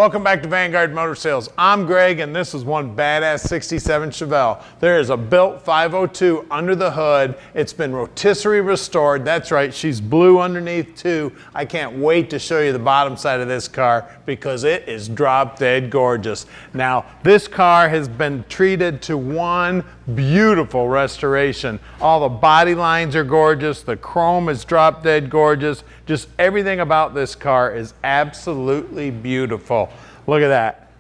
Welcome back to Vanguard Motor Sales. I'm Greg, and this is one badass 67 Chevelle. There is a built 502 under the hood. It's been rotisserie restored. That's right, she's blue underneath too. I can't wait to show you the bottom side of this car because it is drop dead gorgeous. Now, this car has been treated to one beautiful restoration. All the body lines are gorgeous. The chrome is drop dead gorgeous. Just everything about this car is absolutely beautiful. Look at that.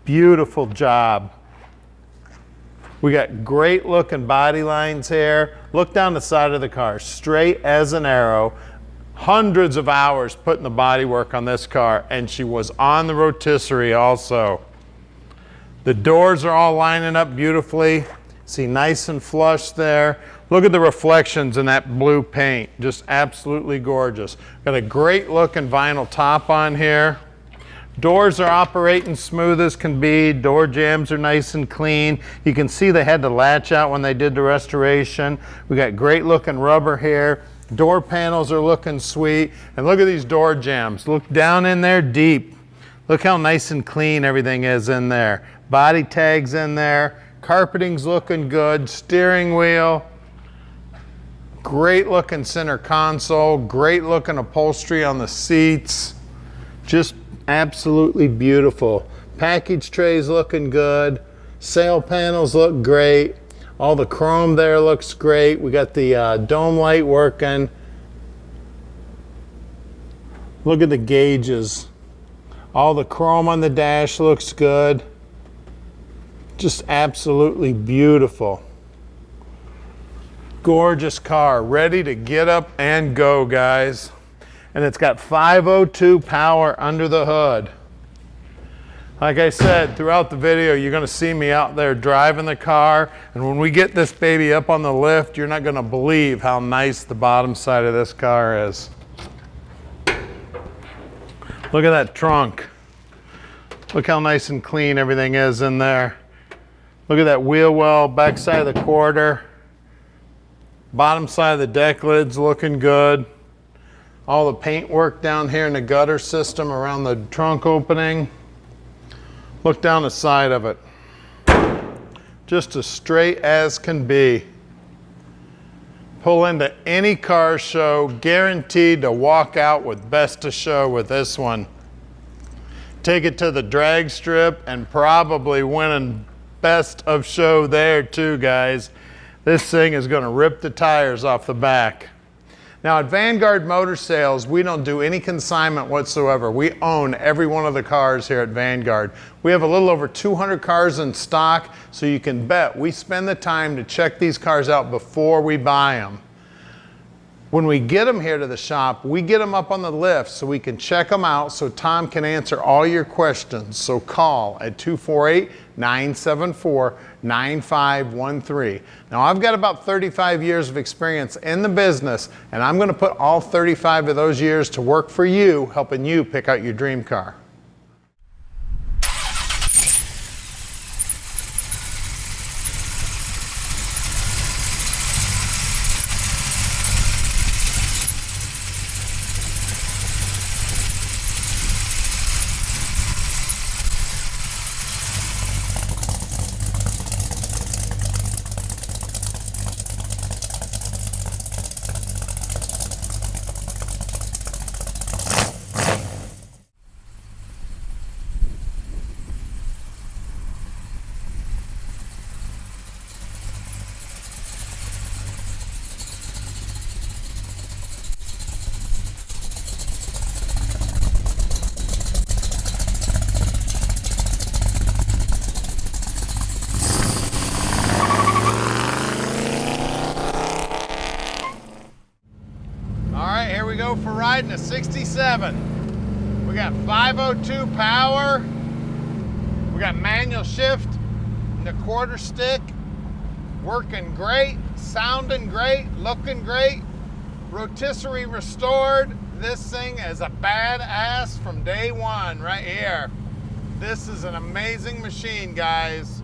Beautiful job. We got great looking body lines here. Look down the side of the car, straight as an arrow. Hundreds of hours putting the body work on this car, and she was on the rotisserie also. The doors are all lining up beautifully. See, nice and flush there. Look at the reflections in that blue paint. Just absolutely gorgeous. Got a great looking vinyl top on here. Doors are operating smooth as can be. Door jambs are nice and clean. You can see they had the latch out when they did the restoration. We got great looking rubber here. Door panels are looking sweet. And look at these door jambs. Look down in there deep. Look how nice and clean everything is in there. Body tags in there. Carpeting's looking good. Steering wheel. Great looking center console. Great looking upholstery on the seats. Just absolutely beautiful. Package trays looking good. Sail panels look great. All the chrome there looks great. We got the dome light working. Look at the gauges. All the chrome on the dash looks good. Just absolutely beautiful. Gorgeous car, ready to get up and go, guys. And it's got 502 power under the hood. Like I said, throughout the video, you're gonna see me out there driving the car, and when we get this baby up on the lift, you're not gonna believe how nice the bottom side of this car is. Look at that trunk. Look how nice and clean everything is in there. Look at that wheel well, back side of the quarter. Bottom side of the deck lid's looking good. All the paint work down here in the gutter system around the trunk opening. Look down the side of it. Just as straight as can be. Pull into any car show, guaranteed to walk out with best of show with this one. Take it to the drag strip and probably winning best of show there too, guys. This thing is going to rip the tires off the back. Now at Vanguard Motor Sales, we don't do any consignment whatsoever. We own every one of the cars here at Vanguard. We have a little over 200 cars in stock, so you can bet we spend the time to check these cars out before we buy them. When we get them here to the shop, we get them up on the lift so we can check them out so Tom can answer all your questions. So call at 248-974-9513. Now I've got about 35 years of experience in the business, and I'm going to put all 35 of those years to work for you, helping you pick out your dream car. For riding a 67. We got 502 power. We got manual shift and the quarter stick. Working great, sounding great, looking great. Rotisserie restored. This thing is a badass from day one right here. This is an amazing machine, guys.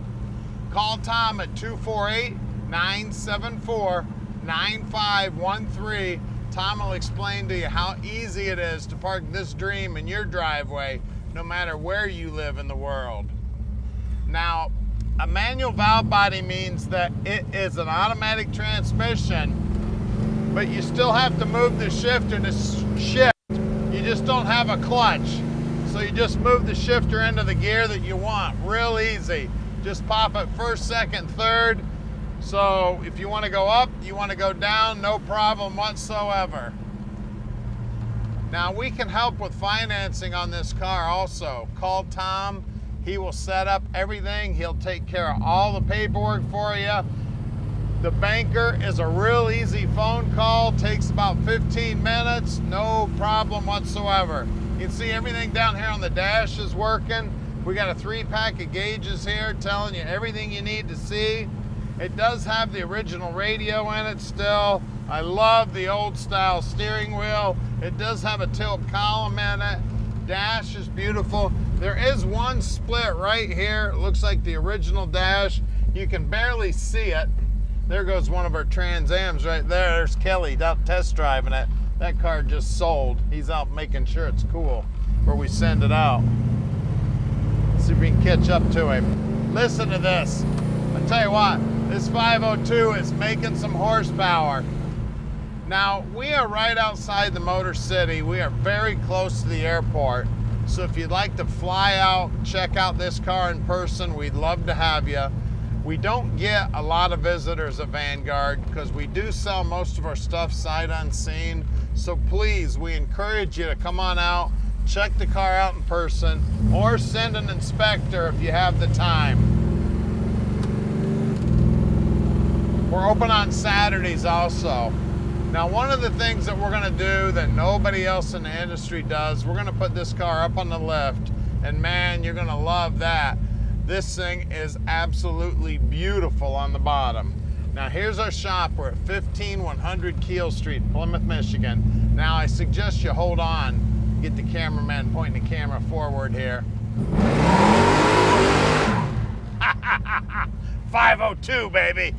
Call Tom at 248-974-9513. Tom will explain to you how easy it is to park this dream in your driveway no matter where you live in the world. Now, a manual valve body means that it is an automatic transmission, but you still have to move the shifter to shift. You just don't have a clutch. So you just move the shifter into the gear that you want. Real easy. Just pop it first, second, third. So if you want to go up, you want to go down, no problem whatsoever. Now we can help with financing on this car also. Call Tom. He will set up everything. He'll take care of all the paperwork for you. The banker is a real easy phone call. Takes about 15 minutes. No problem whatsoever. You can see everything down here on the dash is working. We got a 3-pack of gauges here telling you everything you need to see. It does have the original radio in it still. I love the old style steering wheel. It does have a tilt column in it. Dash is beautiful. There is one split right here. It looks like the original dash. You can barely see it. There goes one of our Trans Ams right there. There's Kelly out test driving it. That car just sold. He's out making sure it's cool before we send it out. See if we can catch up to him. Listen to this. I tell you what, this 502 is making some horsepower. Now, we are right outside the Motor City. We are very close to the airport. So if you'd like to fly out, check out this car in person, we'd love to have you. We don't get a lot of visitors at Vanguard because we do sell most of our stuff sight unseen. So please, we encourage you to come on out, check the car out in person, or send an inspector if you have the time. We're open on Saturdays also. Now, one of the things that we're gonna do that nobody else in the industry does, we're gonna put this car up on the lift, and man, you're gonna love that. This thing is absolutely beautiful on the bottom. Now, here's our shop. We're at 15100 Keel Street, Plymouth, Michigan. Now, I suggest you hold on, get the cameraman pointing the camera forward here. 502, baby.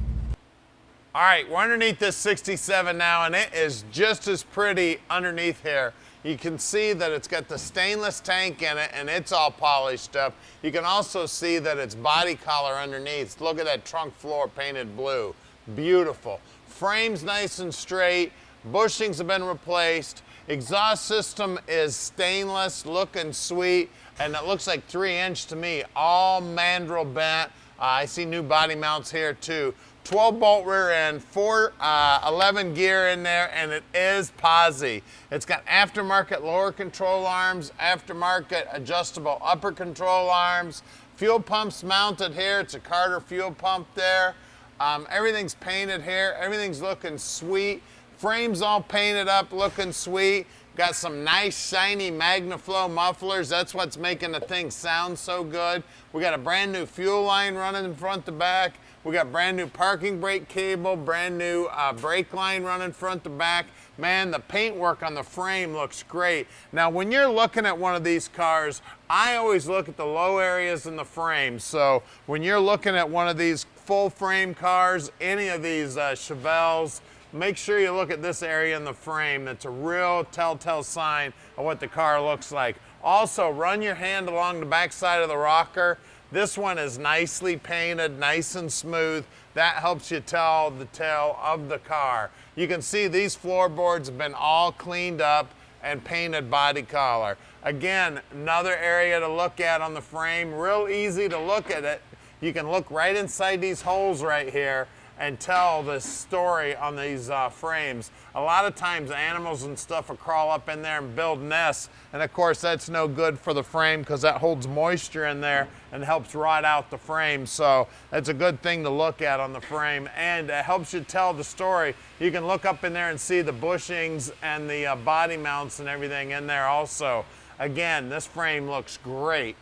All right, we're underneath this 67 now, and it is just as pretty underneath here. You can see that it's got the stainless tank in it, and it's all polished up. You can also see that it's body color underneath. Look at that trunk floor painted blue. Beautiful. Frame's nice and straight. Bushings have been replaced. Exhaust system is stainless, looking sweet, and it looks like 3-inch to me. All mandrel bent. I see new body mounts here too. 12-bolt rear end, 411 gear in there, and it is Posi. It's got aftermarket lower control arms, aftermarket adjustable upper control arms, fuel pumps mounted here. It's a Carter fuel pump there. Everything's painted here. Everything's looking sweet. Frame's all painted up, looking sweet. Got some nice shiny MagnaFlow mufflers. That's what's making the thing sound so good. We got a brand new fuel line running in front to back. We got brand new parking brake cable, brand new brake line running front to back. Man, the paintwork on the frame looks great. Now, when you're looking at one of these cars, I always look at the low areas in the frame. So when you're looking at one of these full frame cars, any of these Chevelles, make sure you look at this area in the frame. That's a real telltale sign of what the car looks like. Also, run your hand along the back side of the rocker. This one is nicely painted, nice and smooth. That helps you tell the tale of the car. You can see these floorboards have been all cleaned up and painted body color. Again, another area to look at on the frame. Real easy to look at it. You can look right inside these holes right here and tell the story on these frames. A lot of times animals and stuff will crawl up in there and build nests, and of course that's no good for the frame because that holds moisture in there and helps rot out the frame. So that's a good thing to look at on the frame, and it helps you tell the story. You can look up in there and see the bushings and the body mounts and everything in there also. Again, this frame looks great.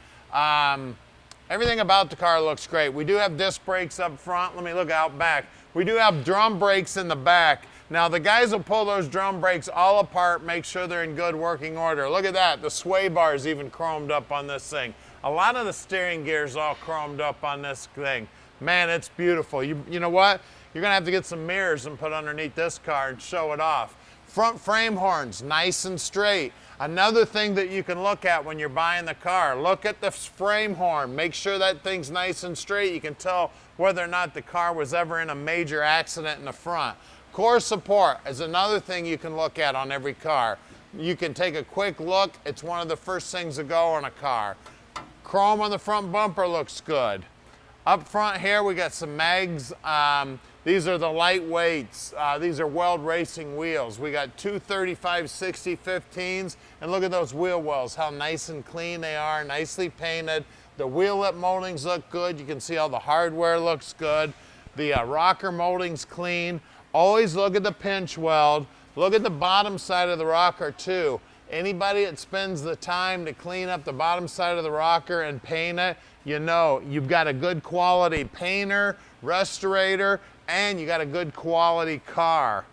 Everything about the car looks great. We do have disc brakes up front. Let me look out back. We do have drum brakes in the back. Now the guys will pull those drum brakes all apart, make sure they're in good working order. Look at that, the sway bar is even chromed up on this thing. A lot of the steering gear is all chromed up on this thing. Man, it's beautiful. You know what? You're gonna have to get some mirrors and put underneath this car and show it off. Front frame horns, nice and straight. Another thing that you can look at when you're buying the car, look at the frame horn. Make sure that thing's nice and straight. You can tell whether or not the car was ever in a major accident in the front. Core support is another thing you can look at on every car. You can take a quick look. It's one of the first things to go on a car. Chrome on the front bumper looks good. Up front here, we got some mags. These are the lightweights. These are Weld Racing wheels. We got two 35/60/15s, and look at those wheel wells, how nice and clean they are, nicely painted. The wheel lip moldings look good. You can see all the hardware looks good. The rocker molding's clean. Always look at the pinch weld. Look at the bottom side of the rocker too. Anybody that spends the time to clean up the bottom side of the rocker and paint it, you know you've got a good quality painter, restorator, and you got a good quality car.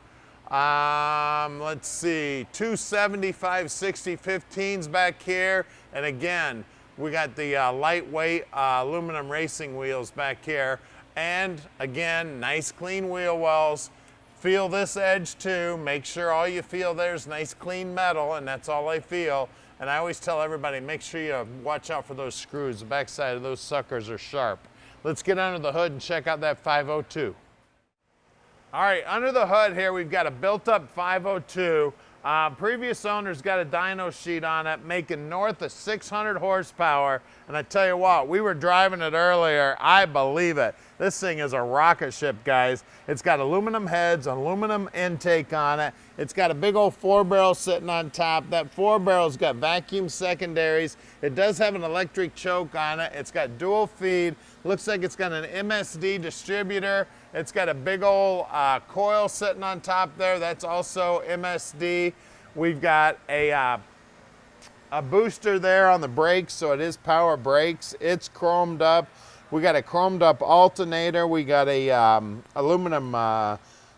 Let's see, two 75/60/15s back here, and again, we got the lightweight aluminum racing wheels back here, and again, nice clean wheel wells. Feel this edge too. Make sure all you feel there's nice clean metal, and that's all I feel. And I always tell everybody, make sure you watch out for those screws. The backside of those suckers are sharp. Let's get under the hood and check out that 502. All right, under the hood here, we've got a built-up 502. Previous owner's got a dyno sheet on it, making north of 600 horsepower. And I tell you what, we were driving it earlier. I believe it. This thing is a rocket ship, guys. It's got aluminum heads, aluminum intake on it. It's got a big old 4-barrel sitting on top. That 4-barrel's got vacuum secondaries. It does have an electric choke on it. It's got dual feed. Looks like it's got an MSD distributor. It's got a big old coil sitting on top there. That's also MSD. We've got a booster there on the brakes, so it is power brakes. It's chromed up. We got a chromed up alternator. We got a aluminum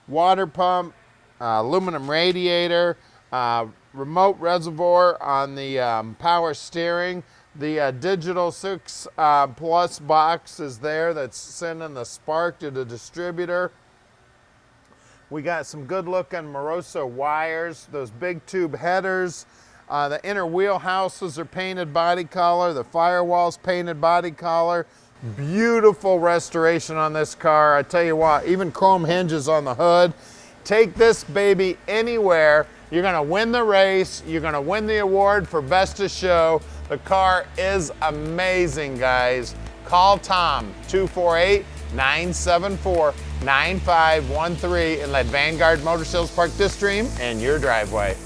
water pump, aluminum radiator, remote reservoir on the power steering. The digital 6 plus box is there that's sending the spark to the distributor. We got some good looking Moroso wires, those big tube headers. The inner wheel houses are painted body color. The firewall's painted body color. Beautiful restoration on this car. I tell you what, even chrome hinges on the hood. Take this baby anywhere. You're gonna win the race. You're gonna win the award for best of show. The car is amazing, guys. Call Tom, 248-974-9513, and let Vanguard Motor Sales park this dream in your driveway.